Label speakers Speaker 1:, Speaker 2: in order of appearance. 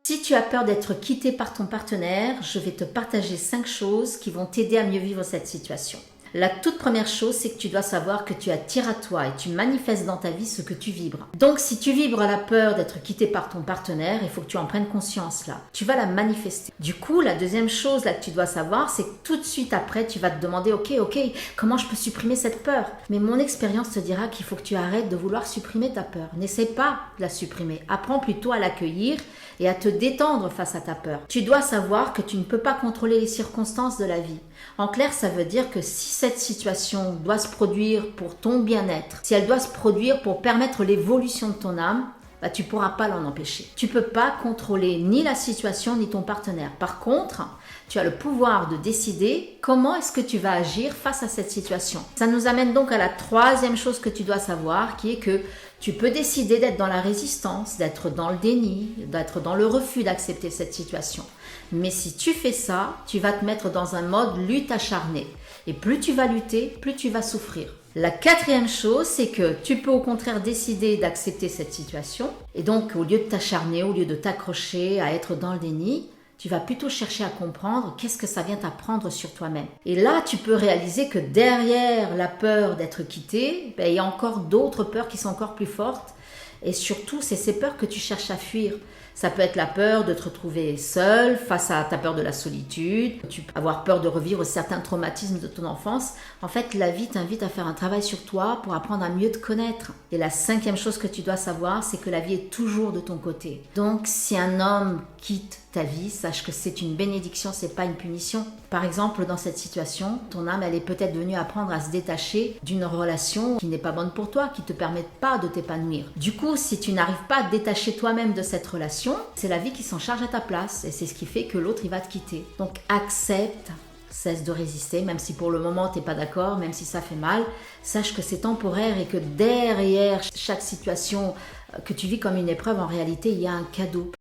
Speaker 1: Si tu as peur d'être quitté par ton partenaire, je vais te partager 5 choses qui vont t'aider à mieux vivre cette situation. La toute première chose, c'est que tu dois savoir que tu attires à toi et tu manifestes dans ta vie ce que tu vibres. Donc si tu vibres la peur d'être quitté par ton partenaire, il faut que tu en prennes conscience là. Tu vas la manifester. Du coup, la deuxième chose là que tu dois savoir, c'est que tout de suite après, tu vas te demander ok, comment je peux supprimer cette peur? Mais mon expérience te dira qu'il faut que tu arrêtes de vouloir supprimer ta peur. N'essaie pas de la supprimer. Apprends plutôt à l'accueillir et à te détendre face à ta peur. Tu dois savoir que tu ne peux pas contrôler les circonstances de la vie. En clair, ça veut dire que si cette situation doit se produire pour ton bien-être, si elle doit se produire pour permettre l'évolution de ton âme, tu ne pourras pas l'en empêcher. Tu ne peux pas contrôler ni la situation ni ton partenaire. Par contre, tu as le pouvoir de décider comment est-ce que tu vas agir face à cette situation. Ça nous amène donc à la troisième chose que tu dois savoir, qui est que tu peux décider d'être dans la résistance, d'être dans le déni, d'être dans le refus d'accepter cette situation. Mais si tu fais ça, tu vas te mettre dans un mode lutte acharnée. Et plus tu vas lutter, plus tu vas souffrir. La quatrième chose, c'est que tu peux au contraire décider d'accepter cette situation. Et donc, au lieu de t'acharner, au lieu de t'accrocher à être dans le déni, tu vas plutôt chercher à comprendre qu'est-ce que ça vient t'apprendre sur toi-même. Et là, tu peux réaliser que derrière la peur d'être quitté, il y a encore d'autres peurs qui sont encore plus fortes. Et surtout, c'est ces peurs que tu cherches à fuir. Ça peut être la peur de te retrouver seul face à ta peur de la solitude. Tu peux avoir peur de revivre certains traumatismes de ton enfance. En fait, la vie t'invite à faire un travail sur toi pour apprendre à mieux te connaître. Et la cinquième chose que tu dois savoir, c'est que la vie est toujours de ton côté. Donc, si un homme quitte ta vie, sache que c'est une bénédiction, c'est pas une punition. Par exemple, dans cette situation, ton âme, elle est peut-être venue apprendre à se détacher d'une relation qui n'est pas bonne pour toi, qui te permet pas de t'épanouir. Du coup, si tu n'arrives pas à te détacher toi-même de cette relation, c'est la vie qui s'en charge à ta place et c'est ce qui fait que l'autre, il va te quitter. Donc, accepte. Cesse de résister, même si pour le moment tu n'es pas d'accord, même si ça fait mal, sache que c'est temporaire et que derrière chaque situation que tu vis comme une épreuve, en réalité, il y a un cadeau.